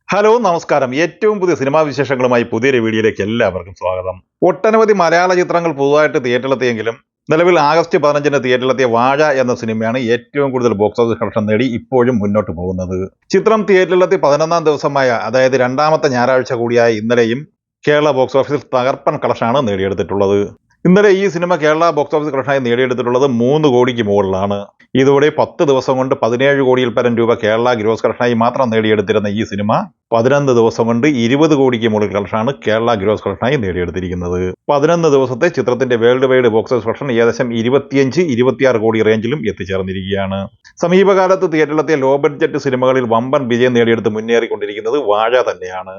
Hello നമസ്കാരം. ഏറ്റവും പുതിയ സിനിമാ വിശേഷങ്ങളുമായി പുതിയൊരു വീഡിയോയിലേക്ക് എല്ലാവർക്കും സ്വാഗതം. ഒട്ടനവധി മലയാള ചിത്രങ്ങൾ പുതുതായിട്ട് തിയേറ്ററിലെത്തിയെങ്കിലും നിലവിൽ ആഗസ്റ്റ് 15-ന് തിയേറ്ററിലെത്തിയ വാഴ എന്ന സിനിമയാണ് ഏറ്റവും കൂടുതൽ ബോക്സ് ഓഫീസ് കളക്ഷൻ നേടി ഇപ്പോഴും മുന്നോട്ട് പോകുന്നത്. ചിത്രം തിയേറ്ററിലെത്തി 11-ാം ദിവസമായ, അതായത് രണ്ടാമത്തെ ഞായറാഴ്ച കൂടിയായ ഇന്നലെയും കേരള ബോക്സ് ഓഫീസിൽ തകർപ്പൻ കളക്ഷനാണ് നേടിയെടുത്തിട്ടുള്ളത്. ഇന്നലെ ഈ സിനിമ കേരള ബോക്സ് ഓഫീസ് കളക്ഷനായി നേടിയെടുത്തിട്ടുള്ളത് 3 കോടിക്ക് മുകളിലാണ്. ഇതോടെ 10 ദിവസം കൊണ്ട് 17 കോടിയിൽ പരം രൂപ കേരള ഗ്രോസ് കളക്ഷനായി മാത്രം നേടിയെടുത്തിരുന്ന ഈ സിനിമ 11 ദിവസം കൊണ്ട് 20 കോടിക്ക് മുകളിൽ കളക്ഷനാണ് കേരള ഗ്രോസ് കളക്ഷനായി നേടിയെടുത്തിരിക്കുന്നത്. 11 ദിവസത്തെ ചിത്രത്തിന്റെ world wide box office collection ഏകദേശം 25-26 കോടി റേഞ്ചിലും എത്തിച്ചേർന്നിരിക്കുകയാണ്. സമീപകാലത്ത് തിയേറ്ററിലെത്തിയ ലോ ബഡ്ജറ്റ് സിനിമകളിൽ വമ്പൻ വിജയം നേടിയെടുത്ത് മുന്നേറിക്കൊണ്ടിരിക്കുന്നത് വാഴ തന്നെയാണ്.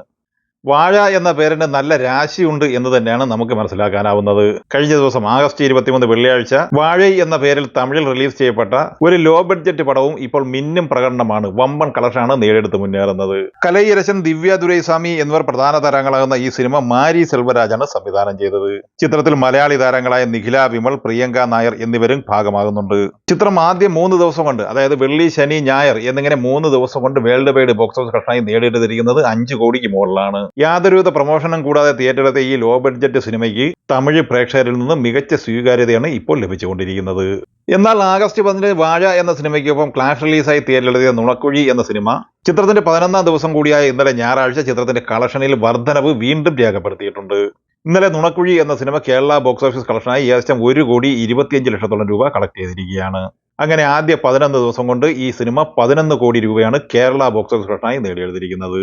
വാഴ എന്ന പേരിന് നല്ല രാശിയുണ്ട് എന്ന് തന്നെയാണ് നമുക്ക് മനസ്സിലാക്കാനാവുന്നത്. കഴിഞ്ഞ ദിവസം ആഗസ്റ്റ് 23 വെള്ളിയാഴ്ച വാഴ എന്ന പേരിൽ തമിഴിൽ റിലീസ് ചെയ്യപ്പെട്ട ഒരു ലോ ബഡ്ജറ്റ് പടവും ഇപ്പോൾ മിന്നും പ്രകടനമാണ്, വമ്പൻ കളക്ഷനാണ് നേടിയെടുത്ത് മുന്നേറുന്നത്. കലൈയരശൻ, ദിവ്യ ദുരൈസ്വാമി എന്നിവർ പ്രധാന താരങ്ങളാകുന്ന ഈ സിനിമ മാരി സെൽവരാജാണ് സംവിധാനം ചെയ്തത്. ചിത്രത്തിൽ മലയാളി താരങ്ങളായ നിഖില വിമൽ, പ്രിയങ്ക നായർ എന്നിവരും ഭാഗമാകുന്നുണ്ട്. ചിത്രം ആദ്യം 3 ദിവസം കൊണ്ട്, അതായത് വെള്ളി, ശനി, ഞായർ എന്നിങ്ങനെ 3 ദിവസം കൊണ്ട് വേൾഡ് വൈഡ് ബോക്സ് ഓഫീസ് കളക്ഷനായി നേടിയെടുത്തിരിക്കുന്നത് 5 കോടിക്ക് മുകളിലാണ്. യാതൊരുവിധ പ്രൊമോഷനും കൂടാതെ തിയേറ്ററിലെത്തിയ ഈ ലോ ബഡ്ജറ്റ് സിനിമയ്ക്ക് തമിഴ് പ്രേക്ഷകരിൽ നിന്ന് മികച്ച സ്വീകാര്യതയാണ് ഇപ്പോൾ ലഭിച്ചുകൊണ്ടിരിക്കുന്നത്. എന്നാൽ ആഗസ്റ്റ് 15 വാഴ എന്ന സിനിമയ്ക്കൊപ്പം ക്ലാഷ് റിലീസായി തിയേറ്ററിലെത്തിയ നുണക്കുഴി എന്ന സിനിമ ചിത്രത്തിന്റെ 11-ാം ദിവസം കൂടിയായ ഇന്നലെ ഞായറാഴ്ച ചിത്രത്തിന്റെ കളക്ഷനിൽ വർധനവ് വീണ്ടും രേഖപ്പെടുത്തിയിട്ടുണ്ട്. ഇന്നലെ നുണക്കുഴി എന്ന സിനിമ കേരള ബോക്സ് ഓഫീസ് കളക്ഷനായി ഏകദേശം 1,25,00,000 രൂപ കളക്ട് ചെയ്തിരിക്കുകയാണ്. അങ്ങനെ ആദ്യ 11 ദിവസം കൊണ്ട് ഈ സിനിമ 11 കോടി രൂപയാണ് കേരള ബോക്സ് ഓഫീസ് കളക്ഷനായി നേടിയെടുത്തിരിക്കുന്നത്.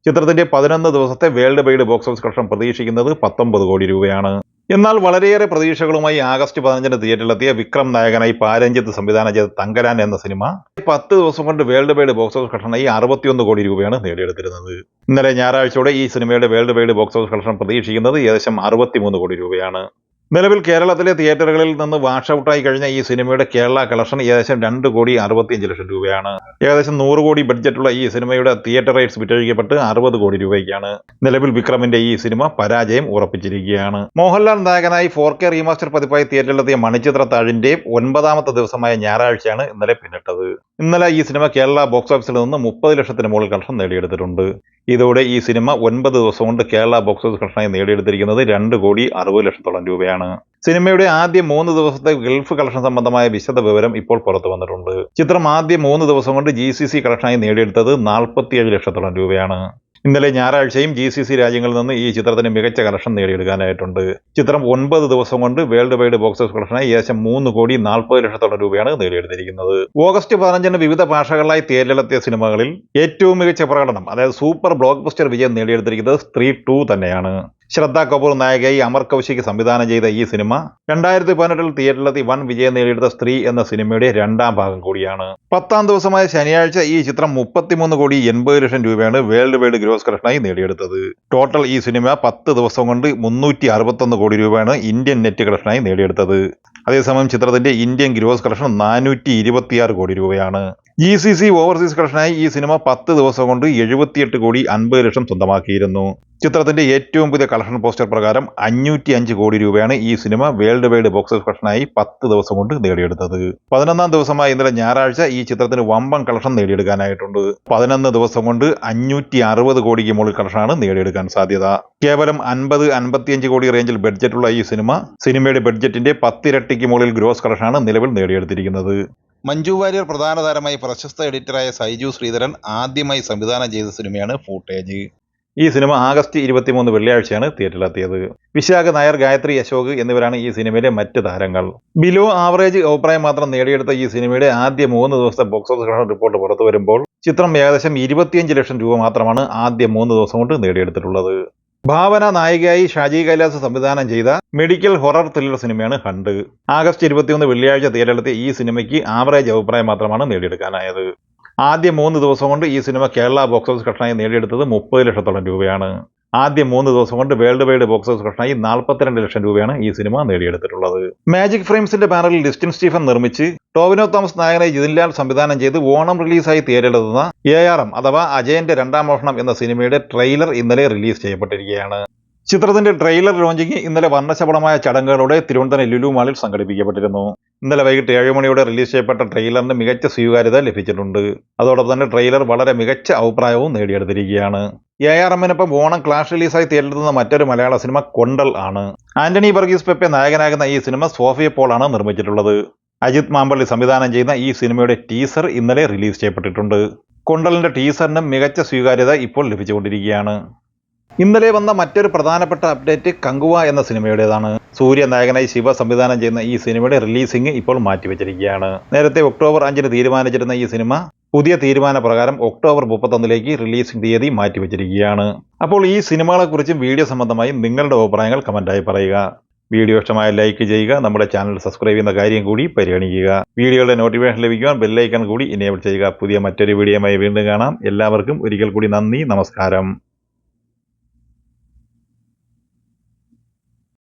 ചിത്രത്തിന്റെ 11 ദിവസത്തെ world wide box office collection പ്രതീക്ഷിക്കുന്നത് 19 കോടി രൂപയാണ്. എന്നാൽ വളരെയേറെ പ്രതീക്ഷകളുമായി ആഗസ്റ്റ് 15-ന് തിയേറ്ററിലെത്തിയ വിക്രം നായകനായി പാരഞ്ജിത്ത് സംവിധാനം ചെയ്ത തങ്കരാൻ എന്ന സിനിമ 10 ദിവസം കൊണ്ട് വേൾഡ് വൈഡ് ബോക്സ് ഓഫീസ് കളക്ഷനായി 61 കോടി രൂപയാണ് നേടിയെടുത്തിരുന്നത്. ഇന്നലെ ഞായറാഴ്ചയോടെ ഈ സിനിമയുടെ world wide box office collection പ്രതീക്ഷിക്കുന്നത് ഏകദേശം 63 കോടി രൂപയാണ്. നിലവിൽ കേരളത്തിലെ തിയേറ്ററുകളിൽ നിന്ന് വാഷ് ഔട്ടായി കഴിഞ്ഞ ഈ സിനിമയുടെ കേരള കളക്ഷൻ ഏകദേശം 2,65,00,000 രൂപയാണ്. ഏകദേശം 100 കോടി ബഡ്ജറ്റുള്ള ഈ സിനിമയുടെ തിയേറ്റർ റൈറ്റ്സ് വിറ്റഴിക്കപ്പെട്ട് 60 കോടി രൂപയ്ക്കാണ്. നിലവിൽ വിക്രമിന്റെ ഈ സിനിമ പരാജയം ഉറപ്പിച്ചിരിക്കുകയാണ്. മോഹൻലാൽ നായകനായി 4K റീമാസ്റ്റർ പതിപ്പായി തിയേറ്ററിലെത്തിയ മണിച്ചിത്രത്താഴിന്റെ 9-ാമത്തെ ദിവസമായ ഞായറാഴ്ചയാണ് ഇന്നലെ പിന്നിട്ടത്. ഇന്നലെ ഈ സിനിമ കേരള ബോക്സ് ഓഫീസിൽ നിന്ന് 30 ലക്ഷത്തിന് മുകളിൽ കളക്ഷൻ നേടിയെടുത്തിട്ടുണ്ട്. ഇതോടെ ഈ സിനിമ 9 ദിവസം കൊണ്ട് കേരള ബോക്സ് ഓഫീസ് കളക്ഷനായി നേടിയെടുത്തിരിക്കുന്നത് 2,60,00,000 രൂപയാണ്. സിനിമയുടെ ആദ്യ 3 ദിവസത്തെ ഗൾഫ് കളക്ഷൻ സംബന്ധമായ വിശദ വിവരം ഇപ്പോൾ പുറത്തു വന്നിട്ടുണ്ട്. ചിത്രം ആദ്യ 3 ദിവസം കൊണ്ട് GCC കളക്ഷനായി നേടിയെടുത്തത് 47 ലക്ഷത്തോളം രൂപയാണ്. ഇന്നലെ ഞായറാഴ്ചയും GCC രാജ്യങ്ങളിൽ നിന്ന് ഈ ചിത്രത്തിന് മികച്ച കളക്ഷൻ നേടിയെടുക്കാനായിട്ടുണ്ട്. ചിത്രം 9 ദിവസം കൊണ്ട് വേൾഡ് വൈഡ് ബോക്സ് ഓഫീസ് കളക്ഷനായി ഏകദേശം 3,40,00,000 രൂപയാണ് നേടിയെടുത്തിരിക്കുന്നത്. ഓഗസ്റ്റ് 15-ന് വിവിധ ഭാഷകളിലായി തിയേറ്ററിലെത്തിയ സിനിമകളിൽ ഏറ്റവും മികച്ച പ്രകടനം, അതായത് സൂപ്പർ ബ്ലോക്ക് ബസ്റ്റർ വിജയം നേടിയെടുത്തിരിക്കുന്നത് സ്ത്രീ 2 തന്നെയാണ്. ശ്രദ്ധ കപൂർ നായികയായി അമർ കൗശിക് സംവിധാനം ചെയ്ത ഈ സിനിമ 2018-ൽ തിയേറ്ററിലെത്തി വൻ വിജയം നേടിയെടുത്ത സ്ത്രീ എന്ന സിനിമയുടെ 2ാം ഭാഗം കൂടിയാണ്. 10-ാം ദിവസമായ ശനിയാഴ്ച ഈ ചിത്രം 33,80,00,000 രൂപയാണ് വേൾഡ് വൈഡ് ഗ്രോസ് കളക്ഷനായി നേടിയെടുത്തത്. ടോട്ടൽ ഈ സിനിമ 10 ദിവസം കൊണ്ട് 361 കോടി രൂപയാണ് ഇന്ത്യൻ നെറ്റ് കളക്ഷനായി നേടിയെടുത്തത്. അതേസമയം ചിത്രത്തിന്റെ ഇന്ത്യൻ ഗ്രോസ് കളക്ഷൻ 426 കോടി രൂപയാണ്. GCC ഓവർസീസ് കളക്ഷനായി ഈ സിനിമ 10 ദിവസം കൊണ്ട് 78,50,00,000 സ്വന്തമാക്കിയിരുന്നു. ചിത്രത്തിന്റെ ഏറ്റവും പുതിയ കളക്ഷൻ പോസ്റ്റർ പ്രകാരം 505 കോടി രൂപയാണ് ഈ സിനിമ വേൾഡ് വൈഡ് ബോക്സ് ഓഫീസ് കളക്ഷനായി 10 ദിവസം കൊണ്ട് നേടിയെടുത്തത്. 11-ാം ദിവസമായ ഇന്നലെ ഞായറാഴ്ച ഈ ചിത്രത്തിന് വമ്പൻ കളക്ഷൻ നേടിയെടുക്കാനായിട്ടുണ്ട്. 11 ദിവസം കൊണ്ട് 560 കോടിക്ക് മുകളിൽ കളക്ഷനാണ് നേടിയെടുക്കാൻ സാധ്യത. കേവലം 50-55 കോടി റേഞ്ചിൽ ബഡ്ജറ്റുള്ള ഈ സിനിമയുടെ ബഡ്ജറ്റിന്റെ 10 ഇരട്ടിക്ക് മുകളിൽ ഗ്രോസ് കളക്ഷനാണ് നിലവിൽ നേടിയെടുത്തിരിക്കുന്നത്. മഞ്ജു വാര്യർ പ്രധാന താരമായി പ്രശസ്ത എഡിറ്ററായ സൈജു ശ്രീധരൻ ആദ്യമായി സംവിധാനം ചെയ്ത സിനിമയാണ് ഫൂട്ടേജ്. ഈ സിനിമ ആഗസ്റ്റ് 23 വെള്ളിയാഴ്ചയാണ് തിയേറ്ററിലെത്തിയത്. വിശാഖ നായർ, ഗായത്രി അശോക് എന്നിവരാണ് ഈ സിനിമയിലെ മറ്റ് താരങ്ങൾ. ബിലോ ആവറേജ് അഭിപ്രായം മാത്രം നേടിയെടുത്ത ഈ സിനിമയുടെ ആദ്യ 3 ദിവസത്തെ ബോക്സ് ഓഫീസ് കളക്ഷൻ റിപ്പോർട്ട് പുറത്തു വരുമ്പോൾ ചിത്രം ഏകദേശം 25 ലക്ഷം രൂപ മാത്രമാണ് ആദ്യ 3 ദിവസം കൊണ്ട് നേടിയെടുത്തിട്ടുള്ളത്. ഭാവന നായികയായി ഷാജി കൈലാസ് സംവിധാനം ചെയ്ത മെഡിക്കൽ ഹൊറർ ത്രില്ലർ സിനിമയാണ് ഹണ്ട്. ആഗസ്റ്റ് 21 വെള്ളിയാഴ്ച തിയേറ്ററിലെത്തിയ ഈ സിനിമയ്ക്ക് ആവറേജ് അഭിപ്രായം മാത്രമാണ് നേടിയെടുക്കാനായത്. ആദ്യ 3 ദിവസം കൊണ്ട് ഈ സിനിമ കേരള ബോക്സ് ഓഫീസ് കളക്ഷനായി നേടിയെടുത്തത് 30 ലക്ഷത്തോളം രൂപയാണ്. ആദ്യ 3 ദിവസം കൊണ്ട് വേൾഡ് വൈഡ് ബോക്സ് ഓഫീസ് കളക്ഷനായി 42 ലക്ഷം രൂപയാണ് ഈ സിനിമ നേടിയെടുത്തിട്ടുള്ളത്. മാജിക് ഫ്രെയിംസിന്റെ ബാനറിൽ ലിസ്റ്റിൻ സ്റ്റീഫൻ നിർമ്മിച്ച് ടോവിനോ തോമസ് നായകനായി ജിതിൻലാൽ സംവിധാനം ചെയ്ത് ഓണം റിലീസായി തിയേറ്ററിലെത്തുന്ന ARM അഥവാ അജയന്റെ 2ാം മോഷണം എന്ന സിനിമയുടെ ട്രെയിലർ ഇന്നലെ റിലീസ് ചെയ്യപ്പെട്ടിരിക്കുകയാണ്. ചിത്രത്തിന്റെ ട്രെയിലർ ലോഞ്ചിങ് ഇന്നലെ വർണ്ണശബളമായ ചടങ്ങുകളോടെ തിരുവനന്തപുരം ലുലു മാളിൽ സംഘടിപ്പിക്കപ്പെട്ടിരുന്നു. ഇന്നലെ വൈകിട്ട് 7 മണിയോടെ റിലീസ് ചെയ്യപ്പെട്ട ട്രെയിലറിന് മികച്ച സ്വീകാര്യത ലഭിച്ചിട്ടുണ്ട്. അതോടൊപ്പം തന്നെ ട്രെയിലർ വളരെ മികച്ച അഭിപ്രായവും നേടിയെടുത്തിരിക്കുകയാണ്. ARMനൊപ്പം ഓണം ക്ലാഷ് റിലീസായി തിയേറ്ററിലെത്തുന്ന മറ്റൊരു മലയാള സിനിമ കൊണ്ടൽ ആണ്. ആന്റണി വർഗീസ് പെപ്പെ നായകനാകുന്ന ഈ സിനിമ സോഫിയ പോൾ ആണ് നിർമ്മിച്ചിട്ടുള്ളത്. അജിത് മാമ്പള്ളി സംവിധാനം ചെയ്യുന്ന ഈ സിനിമയുടെ ടീസർ ഇന്നലെ റിലീസ് ചെയ്യപ്പെട്ടിട്ടുണ്ട്. കൊണ്ടലിന്റെ ടീസറിന് മികച്ച സ്വീകാര്യത ഇപ്പോൾ ലഭിച്ചുകൊണ്ടിരിക്കുകയാണ്. ഇന്നലെ വന്ന മറ്റൊരു പ്രധാനപ്പെട്ട അപ്ഡേറ്റ് കങ്കുവ എന്ന സിനിമയുടേതാണ്. സൂര്യ നായകനായി ശിവ സംവിധാനം ചെയ്യുന്ന ഈ സിനിമയുടെ റിലീസിംഗ് ഇപ്പോൾ മാറ്റിവെച്ചിരിക്കുകയാണ്. നേരത്തെ ഒക്ടോബർ 5 തീരുമാനിച്ചിരുന്ന ഈ സിനിമ പുതിയ തീരുമാനപ്രകാരം ഒക്ടോബർ 31 റിലീസിംഗ് തീയതി മാറ്റിവെച്ചിരിക്കുകയാണ്. അപ്പോൾ ഈ സിനിമകളെക്കുറിച്ചും വീഡിയോ സംബന്ധമായി നിങ്ങളുടെ അഭിപ്രായങ്ങൾ കമന്റായി പറയുക. വീഡിയോ ഇഷ്ടമായ ലൈക്ക് ചെയ്യുക. നമ്മുടെ ചാനൽ സബ്സ്ക്രൈബ് ചെയ്യുന്ന കാര്യം കൂടി പരിഗണിക്കുക. വീഡിയോയുടെ നോട്ടിഫിക്കേഷൻ ലഭിക്കുവാൻ ബെല്ലൈക്കൺ കൂടി എനേബിൾ ചെയ്യുക. പുതിയ മറ്റൊരു വീഡിയോയുമായി വീണ്ടും കാണാം. എല്ലാവർക്കും ഒരിക്കൽ കൂടി നന്ദി, നമസ്കാരം.